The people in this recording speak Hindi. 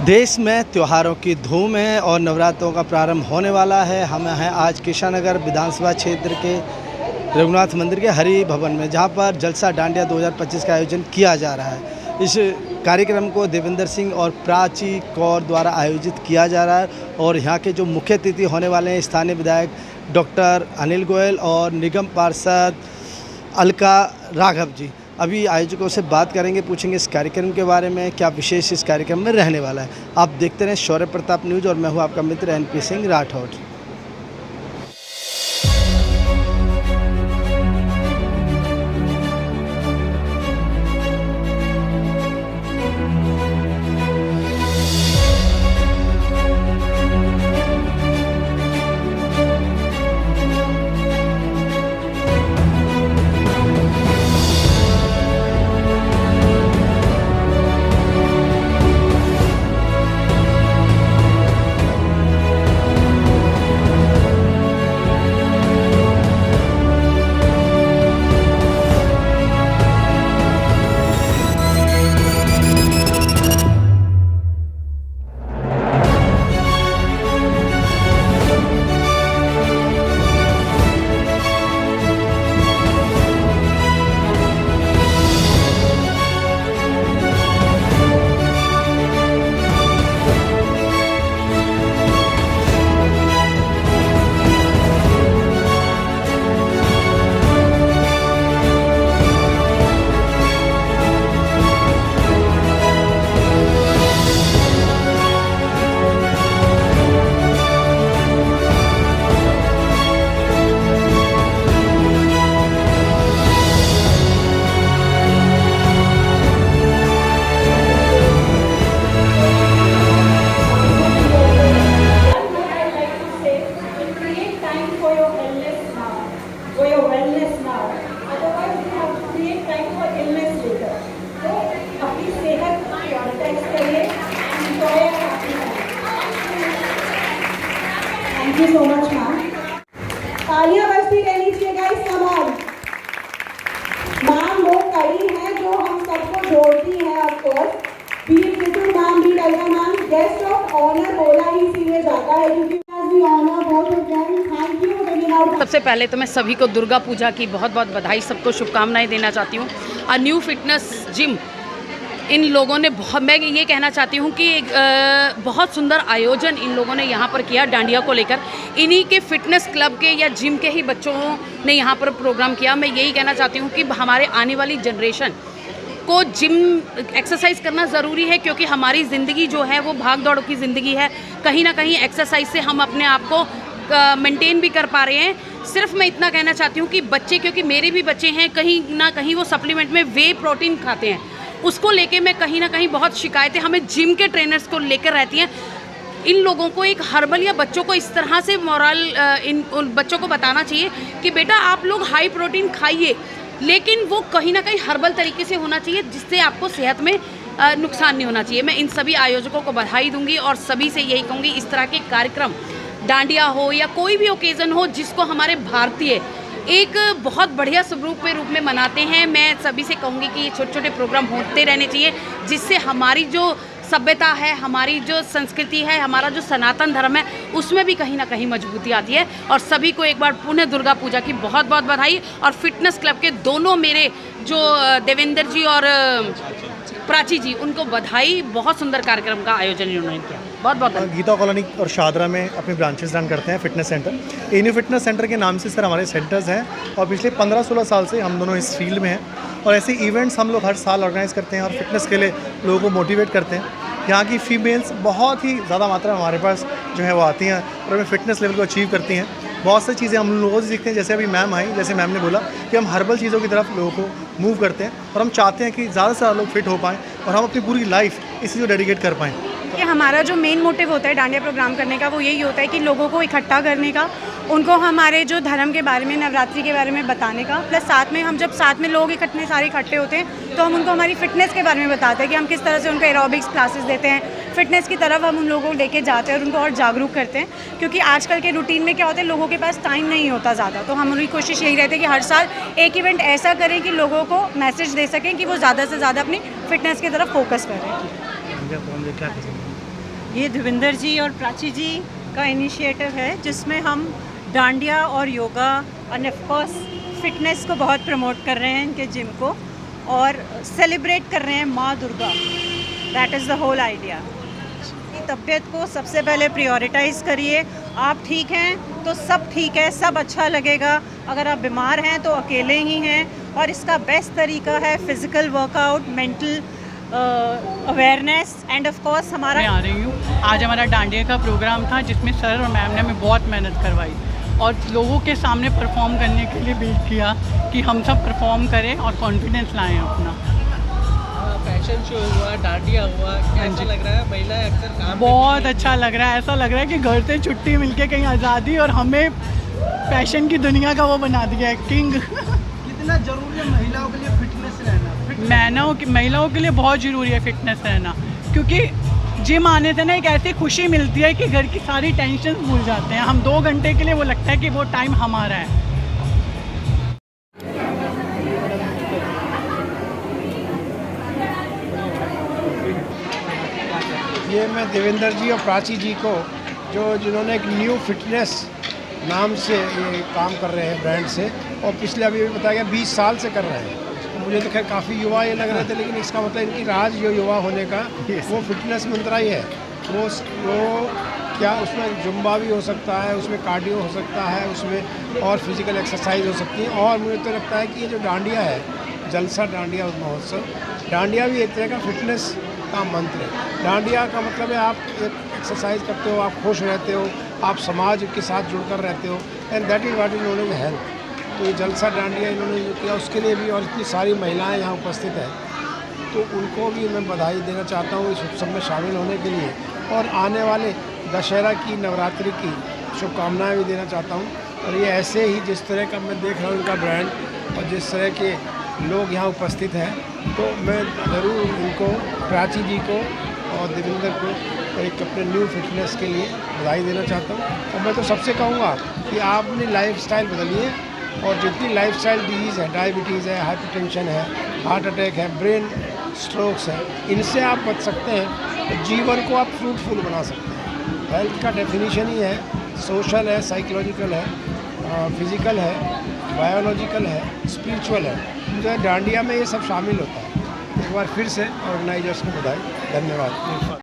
देश में त्योहारों की धूम है और नवरात्रों का प्रारंभ होने वाला है। हम हैं आज कृष्णानगर विधानसभा क्षेत्र के रघुनाथ मंदिर के हरि भवन में, जहां पर जलसा डांडिया 2025 का आयोजन किया जा रहा है। इस कार्यक्रम को देवेंद्र सिंह और प्राची कौर द्वारा आयोजित किया जा रहा है और यहाँ के जो मुख्य अतिथि होने वाले हैं स्थानीय विधायक डॉक्टर अनिल गोयल और निगम पार्षद अलका राघव जी। अभी आयोजकों से बात करेंगे, पूछेंगे इस कार्यक्रम के बारे में, क्या विशेष इस कार्यक्रम में रहने वाला है। आप देखते रहें शौर्य प्रताप न्यूज़ और मैं हूं आपका मित्र NP Singh Rathore. Thank you so much, ma'am. तालियां बजती रहनी चाहिए guys, come on. मैम वो कड़ी है जो हम सबको जोड़ती है, of course. Be it Ritu ma'am, be it Alka ma'am, guest of honor बोला ही इसीलिए जाता है क्योंकि as we honor both of them. Thank you for bringing out. सबसे पहले तो मैं सभी को दुर्गा पूजा की बहुत बहुत बधाई, सबको शुभकामनाएं देना चाहती हूँ। A new fitness gym in लोगों ने मैं ये कहना चाहती हूँ कि बहुत सुंदर आयोजन इन लोगों ने यहाँ पर किया डांडिया को लेकर। इन्हीं के फिटनेस क्लब के या जिम के ही बच्चों ने यहाँ पर प्रोग्राम किया। मैं यही कहना चाहती हूँ कि हमारे आने वाली जनरेशन को जिम एक्सरसाइज करना ज़रूरी है, क्योंकि हमारी ज़िंदगी जो है वो भाग दौड़ की ज़िंदगी है। कहीं ना कहीं एक्सरसाइज से हम अपने आप को मेंटेन भी कर पा रहे हैं। सिर्फ मैं इतना कहना चाहती हूँ कि बच्चे, क्योंकि मेरे भी बच्चे हैं, कहीं ना कहीं वो सप्लीमेंट में वे प्रोटीन खाते हैं, उसको लेके मैं कहीं ना कहीं बहुत शिकायतें हमें जिम के ट्रेनर्स को लेकर रहती हैं। इन लोगों को एक हर्बल या बच्चों को इस तरह से मोरल उन बच्चों को बताना चाहिए कि बेटा आप लोग हाई प्रोटीन खाइए, लेकिन वो कहीं ना कहीं हर्बल तरीके से होना चाहिए जिससे आपको सेहत में नुकसान नहीं होना चाहिए। मैं इन सभी आयोजकों को बधाई दूंगी और सभी से यही कहूँगी, इस तरह के कार्यक्रम डांडिया हो या कोई भी ओकेज़न हो जिसको हमारे भारतीय एक बहुत बढ़िया स्वरूप में मनाते हैं, मैं सभी से कहूँगी कि ये छोटे छोटे प्रोग्राम होते रहने चाहिए, जिससे हमारी जो सभ्यता है, हमारी जो संस्कृति है, हमारा जो सनातन धर्म है, उसमें भी कहीं ना कहीं मजबूती आती है। और सभी को एक बार पुनः दुर्गा पूजा की बहुत बहुत बधाई। और फिटनेस क्लब के दोनों मेरे जो देवेंद्र जी और प्राची जी, उनको बधाई। बहुत सुंदर कार्यक्रम का आयोजन इन्होंने किया, बहुत बहुत। गीता कॉलोनी और शाहदरा में अपने ब्रांचेस रन करते हैं fitness centre. Any fitness centre के नाम से सर हमारे सेंटर्स हैं और पिछले 15-16 साल से हम दोनों इस फील्ड में हैं और ऐसे इवेंट्स हम लोग हर साल ऑर्गेनाइज़ करते हैं और फिटनेस के लिए लोगों को मोटिवेट करते हैं। यहाँ की फीमेल्स बहुत ही ज़्यादा मात्रा में हमारे पास जो है वो आती हैं और हमें फिटनेस लेवल को अचीव करती हैं। बहुत सी चीज़ें हम लोगों से सीखते हैं, जैसे अभी मैम आई, जैसे मैम ने बोला कि हम हर्बल चीज़ों की तरफ लोगों को मूव करते हैं और हम चाहते हैं कि ज़्यादा से ज़्यादा लोग फिट हो पाएँ और हम अपनी पूरी लाइफ इसी को डेडिकेट कर पाएँ। कि हमारा जो मेन मोटिव होता है डांडिया प्रोग्राम करने का, वो यही होता है कि लोगों को इकट्ठा करने का, उनको हमारे जो धर्म के बारे में, नवरात्रि के बारे में बताने का, प्लस साथ में हम जब साथ में लोग सारे इकट्ठे होते हैं तो हम उनको हमारी फ़िटनेस के बारे में बताते हैं कि हम किस तरह से उनको एरोबिक्स क्लासेस देते हैं, फ़िटनेस की तरफ हम उन लोगों को लेके जाते हैं और उनको और जागरूक करते हैं। क्योंकि आजकल के रूटीन में क्या होता है, लोगों के पास टाइम नहीं होता ज़्यादा, तो हमारी कोशिश यही रहती है कि हर साल एक इवेंट ऐसा करें कि लोगों को मैसेज दे सकें कि वो ज़्यादा से ज़्यादा अपनी फ़िटनेस की तरफ फोकस करें। ये देविंदर जी और प्राची जी का इनिशिएटिव है जिसमें हम डांडिया और योगा और ऑफ कोर्स फिटनेस को बहुत प्रमोट कर रहे हैं इनके जिम को, और सेलिब्रेट कर रहे हैं माँ Durga. That is the whole idea. तबीयत को सबसे पहले प्रायोरिटाइज़ करिए। आप ठीक हैं तो सब ठीक है, सब अच्छा लगेगा। अगर आप बीमार हैं तो अकेले ही हैं, और इसका बेस्ट तरीका है physical workout, mental awareness end of course हमारा। मैं आ रही हूँ, आज हमारा डांडिया का प्रोग्राम था जिसमें सर और मैम ने हमें बहुत मेहनत करवाई और लोगों के सामने परफॉर्म करने के लिए बिल्ड किया कि हम सब परफॉर्म करें और कॉन्फिडेंस लाएं अपना। फैशन शो हुआ, डांडिया हुआ, कैसा लग रहा है? महिलाएं अक्सर काम बहुत अच्छा लग रहा है, ऐसा लग रहा है कि घर से छुट्टी मिलके कहीं आज़ादी, और हमें फैशन की दुनिया का वो बना दिया है, किंग। कितना जरूरी है महिलाओं के लिए फिटनेस रहना? महिलाओं के लिए बहुत ज़रूरी है फिटनेस रहना, क्योंकि जिम आने से ना एक ऐसी खुशी मिलती है कि घर की सारी टेंशन भूल जाते हैं हम। 2 घंटे के लिए वो लगता है कि वो टाइम हमारा है। ये मैं देवेंद्र जी और प्राची जी को, जिन्होंने एक न्यू फिटनेस नाम से ये काम कर रहे हैं ब्रांड से, और पिछले अभी बताया गया 20 साल से कर रहे हैं। तो मुझे तो खैर काफ़ी युवा ये लग रहे थे, लेकिन इसका मतलब इनकी राज जो युवा होने का वो फिटनेस मंत्रा ही है। वो क्या उसमें जुम्बा भी हो सकता है, उसमें कार्डियो हो सकता है, उसमें और फिज़िकल एक्सरसाइज हो सकती है। और मुझे तो लगता है कि ये जो डांडिया है, जलसा डांडिया महोत्सव, डांडिया भी एक तरह का फिटनेस का मंत्र है। डांडिया का मतलब है आप एक एक्सरसाइज करते हो, आप खुश रहते हो, आप समाज के साथ जुड़कर रहते हो, and that is what is known as health. तो ये जलसा डांडिया इन्होंने जो किया उसके लिए भी, और इतनी सारी महिलाएं यहाँ उपस्थित हैं, तो उनको भी मैं बधाई देना चाहता हूँ इस उत्सव में शामिल होने के लिए, और आने वाले दशहरा की, नवरात्रि की शुभकामनाएँ भी देना चाहता हूँ। और ये ऐसे ही जिस तरह का मैं देख रहा हूँ इनका ब्रांड, और जिस तरह के लोग यहाँ उपस्थित हैं, तो मैं ज़रूर इनको, प्राची जी को और देवेंद्र को एक अपने न्यू फिटनेस के लिए बधाई देना चाहता हूँ। और मैं तो सबसे कहूँगा कि आप अपनी लाइफस्टाइल बदलिए, और जितनी लाइफस्टाइल डिजीज़ है, डायबिटीज़ है, हाइपरटेंशन है, हार्ट अटैक है, ब्रेन स्ट्रोक्स है, इनसे आप बच सकते हैं। तो जीवन को आप फ्रूटफुल बना सकते हैं। हेल्थ का डेफिनेशन ही है, सोशल है, साइकोलॉजिकल है, फिज़िकल है, बायोलॉजिकल है, स्पिरिचुअल है। मुझे डांडिया में ये सब शामिल होता है। एक बार फिर से ऑर्गेनाइजर्स को बधाई, धन्यवाद।